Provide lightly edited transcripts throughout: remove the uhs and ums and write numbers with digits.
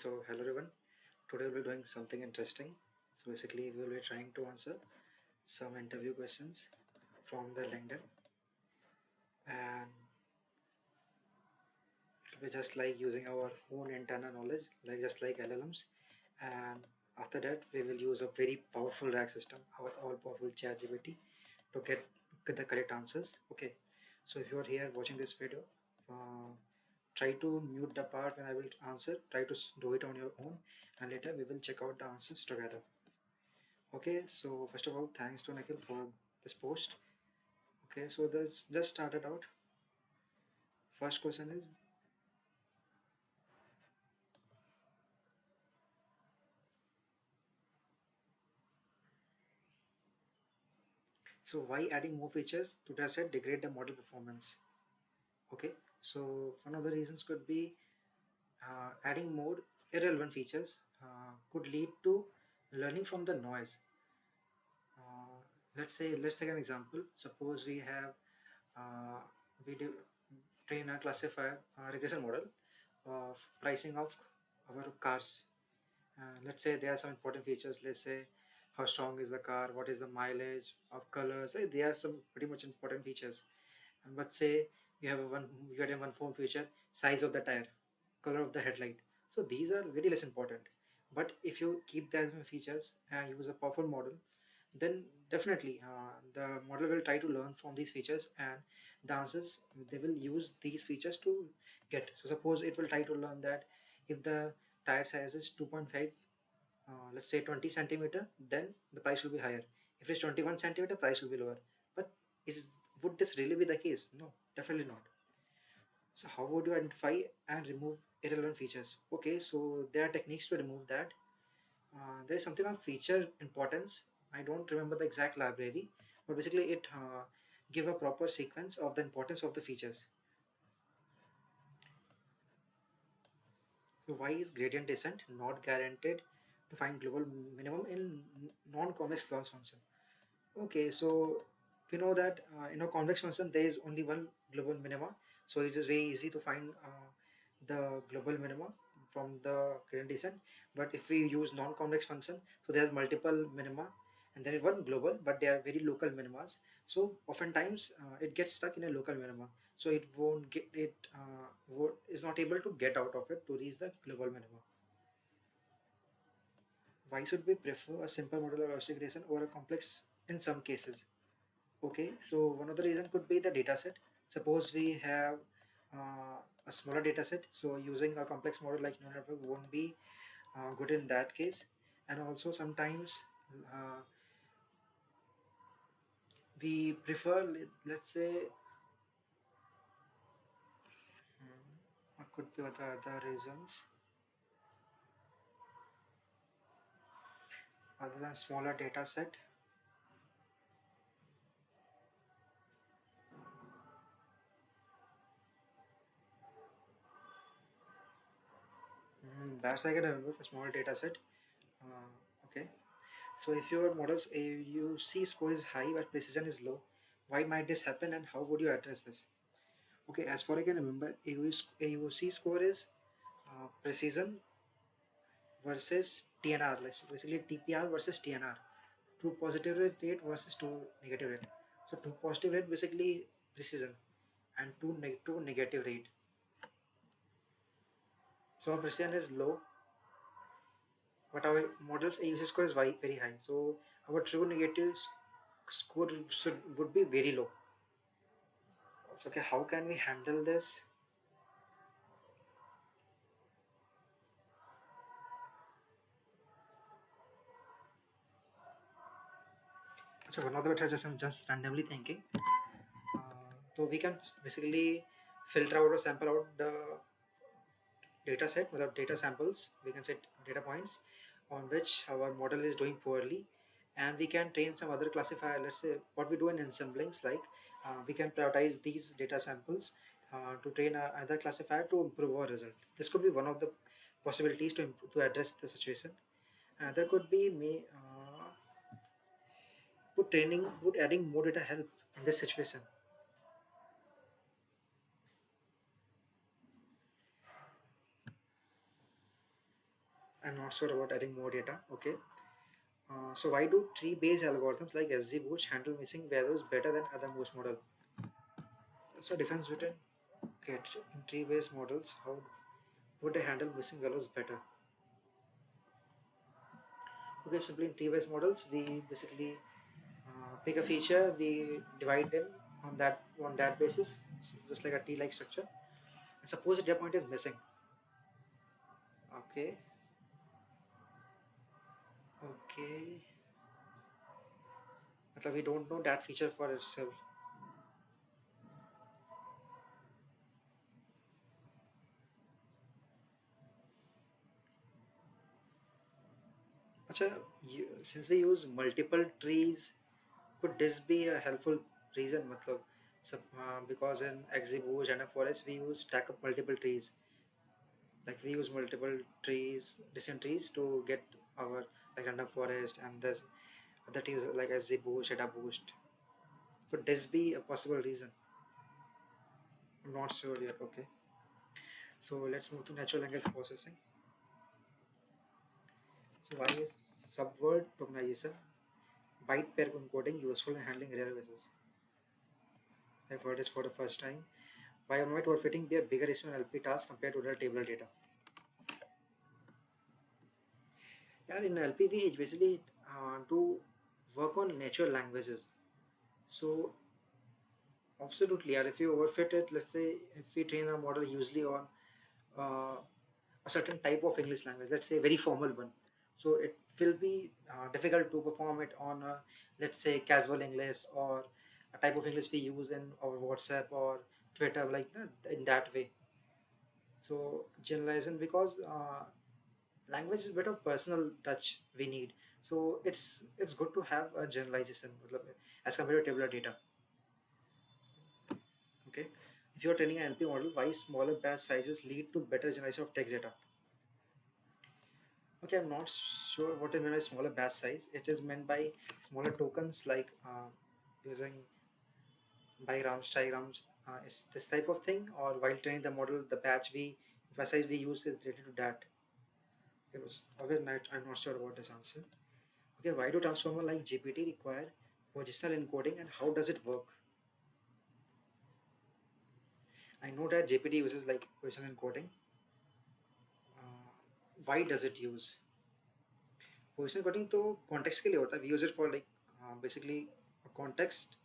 So hello everyone. Today we'll be doing something interesting. So basically we will be trying to answer some interview questions from the LinkedIn, and it'll be just like using our own internal knowledge, like just like LLMs. And after that we will use a very powerful RAG system, our all powerful Chatgpt, to get the correct answers. Okay. So if you are here watching this video, uh, try to mute the part when I will answer. Try to do it on your own, and later we will check out the answers together. Okay, so first of all, thanks to Nikhil for this post. Okay, so let's just started out. First question is, so why adding more features to the set degrade the model performance? Okay, so one of the reasons could be adding more irrelevant features could lead to learning from the noise. Uh, let's take an example. Suppose we have we do train a classifier regression model of pricing of our cars. Let's say there are some important features. Let's say how strong is the car, what is the mileage of colors. Like, there are some pretty much important features. And let's say you get a one form feature, size of the tire, color of the headlight. So these are very less important. But if you keep that features and use a powerful model, then definitely the model will try to learn from these features, and the answers they will use these features to get. So suppose it will try to learn that if the tire size is 2.5, let's say 20 centimeter, then the price will be higher. If it's 21 centimeter, price will be lower. But is would this really be the case? No, definitely not. So how would you identify and remove irrelevant features? Okay, so there are techniques to remove that. There's something on feature importance. I don't remember the exact library, but basically it give a proper sequence of the importance of the features. So why is gradient descent not guaranteed to find global minimum in non-convex loss function? Okay, so we know that in a convex function there is only one global minima, so it is very easy to find the global minima from the gradient descent. But if we use non-convex function, so there are multiple minima and there is one global, but they are very local minimas. So oftentimes it gets stuck in a local minima, so it won't get it is not able to get out of it to reach the global minima. Why should we prefer a simple modular logistic regression over a complex in some cases? Okay, so one of the reason could be the data set. Suppose we have a smaller data set, so using a complex model like neural network won't be good in that case. And also sometimes uh, we prefer, let's say, what could be the other reasons other than smaller data set. That's I can remember for small data set. Okay, so if your model's AUC score is high but precision is low, why might this happen and how would you address this? Okay, as far I can remember, AUC score is precision versus TNR, basically TPR versus TNR, true positive rate versus true negative rate. So true positive rate basically precision, and true negative rate. So our precision is low, but our model's AUC score is very high. So our true negative score would be very low. So, okay, how can we handle this? So one of the methods I'm just randomly thinking. So we can basically filter out or sample out the data set without data samples. We can set data points on which our model is doing poorly, and we can train some other classifier. Let's say what we do in ensemblings, like we can prioritize these data samples to train another classifier to improve our result. This could be one of the possibilities to address the situation. There could be would adding more data help in this situation? I'm not sure about adding more data. Okay. So why do tree-based algorithms like XGBoost handle missing values better than other Boost model? What's the difference between, okay, in tree-based models, how would they handle missing values better? Okay, simply in tree-based models, we basically pick a feature, we divide them on that basis, so just like a tree-like structure. And suppose a data point is missing. Okay, okay. But we don't know that feature for itself. Acha, since we use multiple trees, could this be a helpful reason? Matlab, because in XGBoost and a forest, we use stack up multiple trees. Like we use multiple trees, different trees to get our like random forest, and there's other trees like XGBoost, Data Boost. Could this be a possible reason? I'm not sure yet. Okay, so let's move to natural language processing. So why is subword tokenization, byte pair encoding useful in handling rare cases? I've heard this for the first time. Why might overfitting be a bigger issue in LP tasks compared to the table data? Yeah, in LP we basically do work on natural languages. So absolutely, yeah, if you overfit it, let's say if we train a model usually on uh, a certain type of English language, let's say a very formal one. So it will be difficult to perform it on, let's say, casual English or a type of English we use in our WhatsApp or Twitter, like in that way. So generalizing because language is a bit of personal touch we need. So it's good to have a generalization matlab, as compared to tabular data. Okay, if you're training an NLP model, why smaller batch sizes lead to better generation of text data? Okay, I'm not sure what is meant by smaller batch size. It is meant by smaller tokens like using bigrams, trigrams, is this type of thing, or while training the model, the batch size we use is related to that. It was again, I'm not sure about this answer. Okay, why do transformer like GPT require positional encoding and how does it work? I know that GPT uses like positional encoding. Why does it use positional encoding? तो context के लिए होता है. We use it for like basically a context,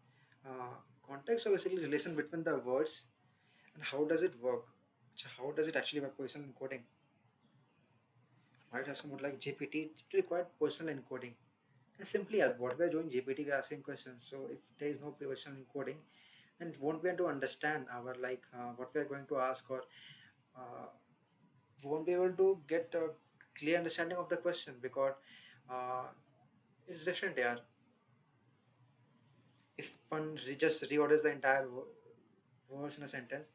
uh, context or basically relation between the words. And how does it work? So how does it actually work positional encoding? Why does someone like GPT it require positional encoding? And simply, what we're doing GPT, we're asking questions. So if there is no positional encoding, and won't be able to understand our like what we are going to ask, or uh, won't be able to get a clear understanding of the question because uh, it's different there. If one just reorders the entire words in a sentence,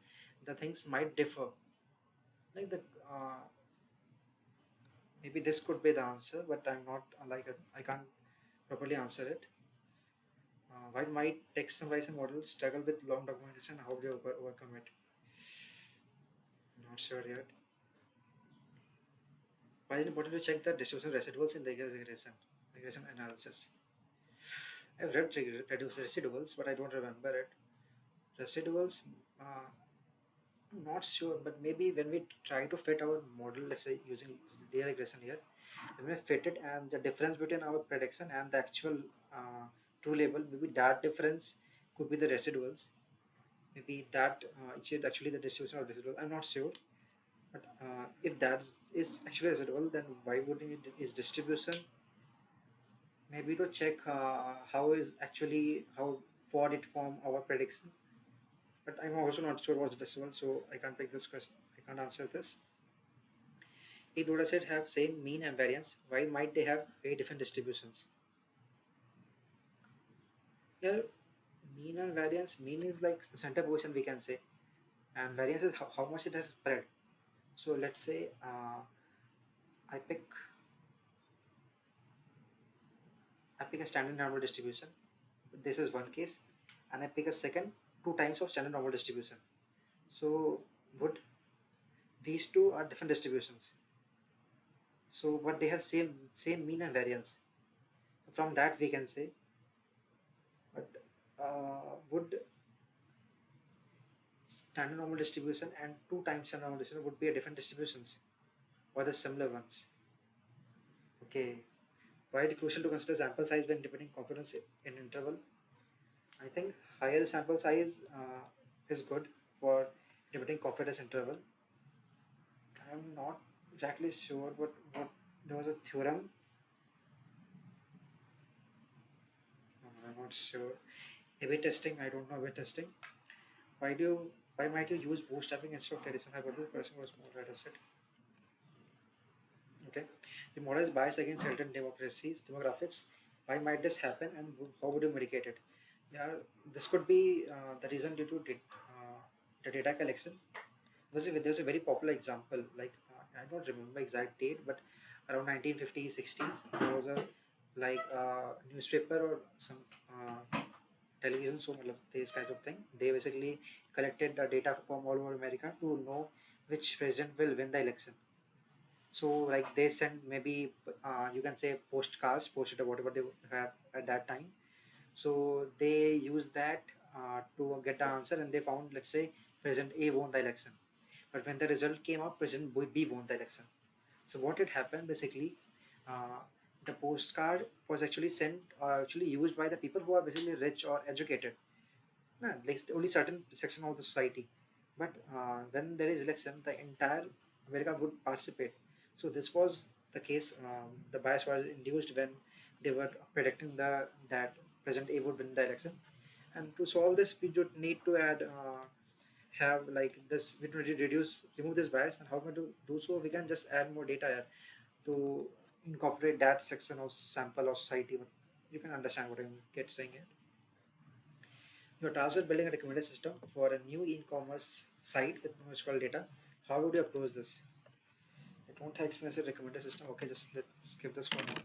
the things might differ. Like the maybe this could be the answer, but I'm not I can't properly answer it. Why might text summarization models struggle with long documentation? How do you overcome it? Not sure yet. Why is it important to check the distribution residuals in the regression analysis? I've read reduce residuals, but I don't remember it. Residuals, I'm not sure, but maybe when we try to fit our model, let's say using linear regression here, when we fit it and the difference between our prediction and the actual true label, maybe that difference could be the residuals. Maybe that is actually the distribution of residual. I'm not sure. But if that is actually residual, then why would it is distribution? Maybe to check how is actually how for it form our prediction. But I'm also not sure what's this one, so I can't pick this question. I can't answer this. If data set have same mean and variance, why might they have very different distributions? Here, mean and variance. Mean is like the center position we can say, and variance is how much it has spread. So let's say I pick I pick a standard normal distribution. This is one case, and I pick a second two times of standard normal distribution. So would these two are different distributions? So but they have same mean and variance. From that we can say, but would standard normal distribution and two times standard normal distribution would be a different distributions or the similar ones? Okay. Why it crucial to consider sample size when determining confidence in interval? I think higher sample size is good for determining confidence interval. I'm not exactly sure, but what there was a theorem. I'm not sure. A/B testing. I don't know A/B testing. Why do you, why might you use bootstrapping instead of traditional hypothesis? The person was more right set. Okay. The model is biased against certain demographics. Why might this happen, and how would you mitigate it? Yeah, this could be the reason due to the data collection. There was a very popular example, like I don't remember exact date, but around 1950s, 60s, there was a like newspaper or some television show, matlab, this kind of thing. They basically collected the data from all over America to know which president will win the election. So like they send maybe you can say postcards, posted or whatever they have at that time. So they used that to get the answer, and they found, let's say, President A won the election. But when the result came out, President B won the election. So what had happened basically, uh, the postcard was actually sent, actually used by the people who are basically rich or educated. No, like only certain section of the society. But when there is election, the entire America would participate. So this was the case. The bias was induced when they were predicting that President A would win the election. And to solve this, we would need to add have like this. We would remove this bias, and how can to do so? We can just add more data here to incorporate that section of sample or society. You can understand what I'm get saying here. You're tasked with building a recommender system for a new e-commerce site with much data. How would you approach this? I don't have experience with recommender system. Okay, just let's skip this for now.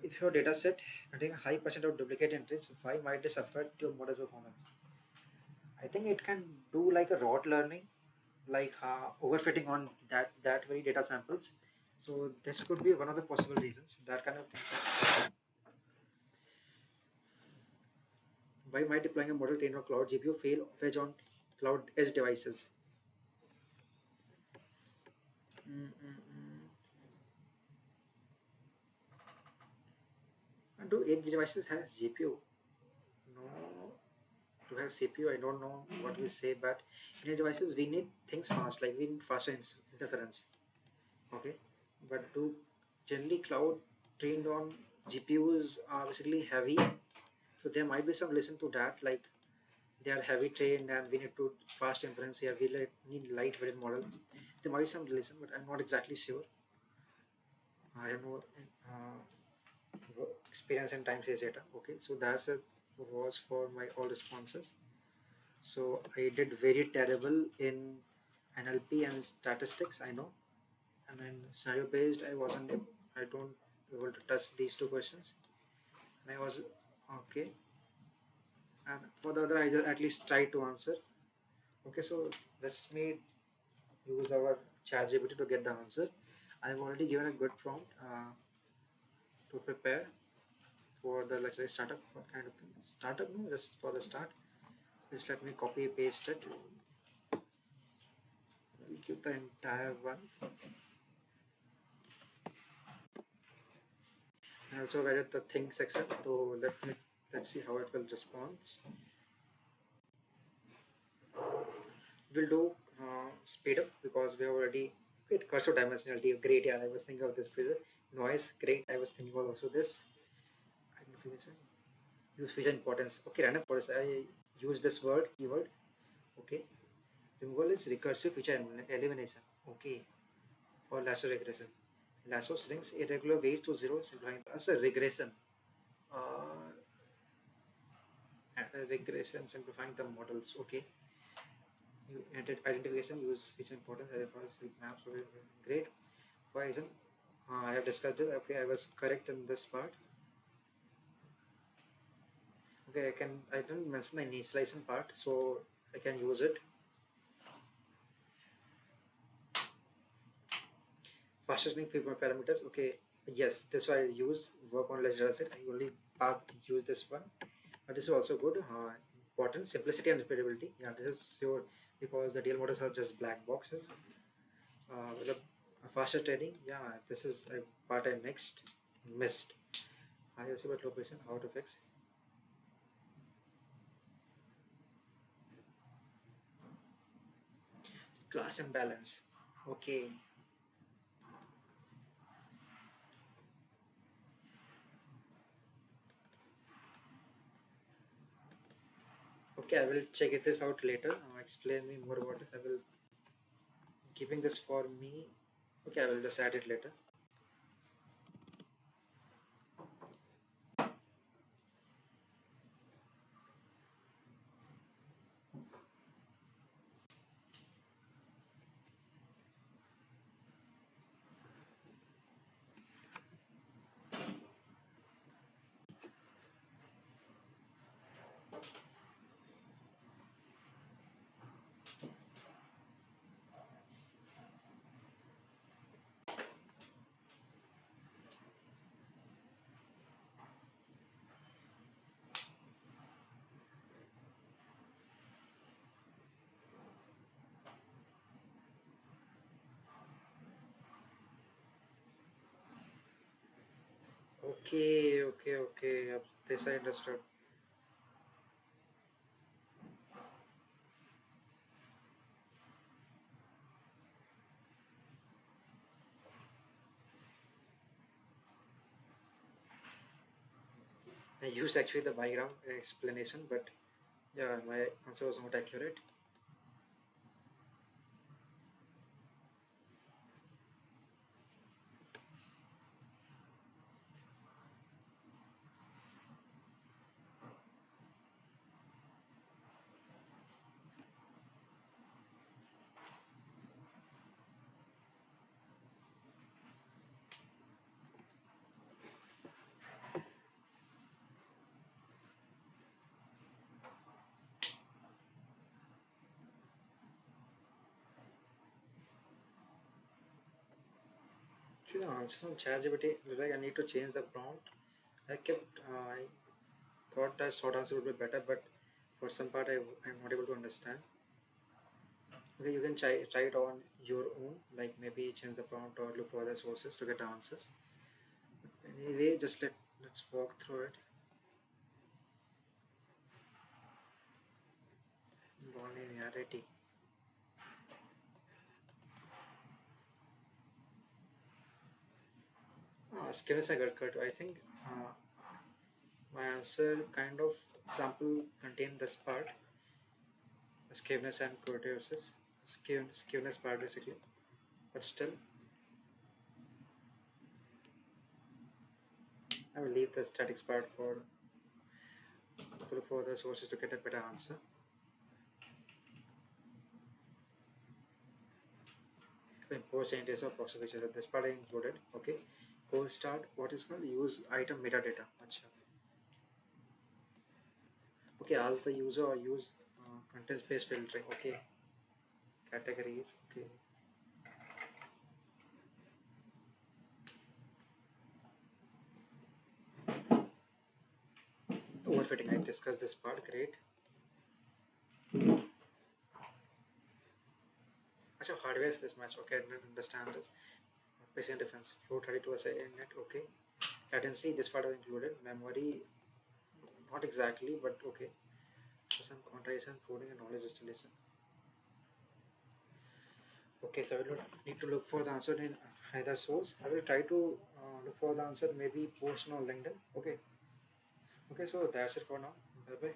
If your data set containing a high percent of duplicate entries, why might this affect your model's performance? I think it can do like a rote learning, like overfitting on that very data samples. So this could be one of the possible reasons. That kind of thing. Why might deploying a model trained on cloud GPU fail fetch on cloud edge devices? Mm-mm-mm. Do edge devices has GPU? No. To have CPU, I don't know what we say, but in edge devices we need things fast, like we need faster interference. Okay, but do generally cloud trained on GPUs are basically heavy, so there might be some listen to that, like they are heavy trained and we need to fast inference here. We need lightweight models. There might be some listen, but I'm not exactly sure. I have no experience in time series data. Okay, so that's it was for my all responses. So I did very terrible in NLP and statistics, I know. And then scenario based, I wasn't. I don't able to touch these two questions. And I was okay. And for the other, I just at least try to answer. Okay, so let's me use our ChatGPT to get the answer. I've already given a good prompt to prepare for the, let's say, startup. What kind of thing? Startup? No, just for the start. Just let me copy paste it. I'll give the entire one. I also added the thing section. So let's see how it will respond. We'll do speed up because we have already great cursor dimensionality. Great, yeah. I was thinking of this feature. Noise, great. I was thinking about also this. Identification. Use feature importance. Okay, random forest. I use this word keyword. Okay. Removal is recursive feature elimination. Okay. Or lasso regression. Lasso strings irregular weights to zero, simplifying as a regression. Uh, regression, simplifying the models. Okay. You identification, use feature importance, with maps. Okay, great. Why isn't I have discussed it. Okay, I was correct in this part. Okay, I didn't mention the initialization part, so I can use it. Faster training frequent parameters. Okay, yes, this I use work on less data set. I only part use this one, but this is also good. Important simplicity and repeatability. Yeah, this is your because the DL models are just black boxes. The faster training. Yeah, this is a part I missed. I also about low precision. How to fix class imbalance. Okay, okay. I will check this out later. Explain me more about this. I will keeping this for me. Okay, I will just add it later. Okay, okay, okay. Yep, this I understood. I used actually the background explanation, but yeah, my answer was not accurate. Actually, the answer on ChatGPT, like I need to change the prompt. I thought that short answer would be better, but for some part I'm not able to understand. Okay, you can try it on your own, like maybe change the prompt or look for other sources to get answers. Anyway, just let's walk through it. Non-linearity. Skills I got cut. I think my answer kind of example contain this part, skewness and proteosis. Skewness part basically, but still I will leave the statics part for the sources to get a better answer. Then post changes of proxy features. This part I included. Okay. Goal start. What is called use item metadata. Acha. Okay. Ask the user or use context based filtering. Okay. Categories. Okay. Overfitting. I discussed this part. Great. Acha, hardware space match. Okay. I didn't understand this. Patient defense. Flow 32 SI net. Okay. Latency. This part I included. Memory. Not exactly, but okay. So some contradiction, coding, and knowledge distillation. Okay, so I will need to look for the answer in either source. I will try to look for the answer maybe post on LinkedIn. Okay. Okay, so that's it for now. Bye bye.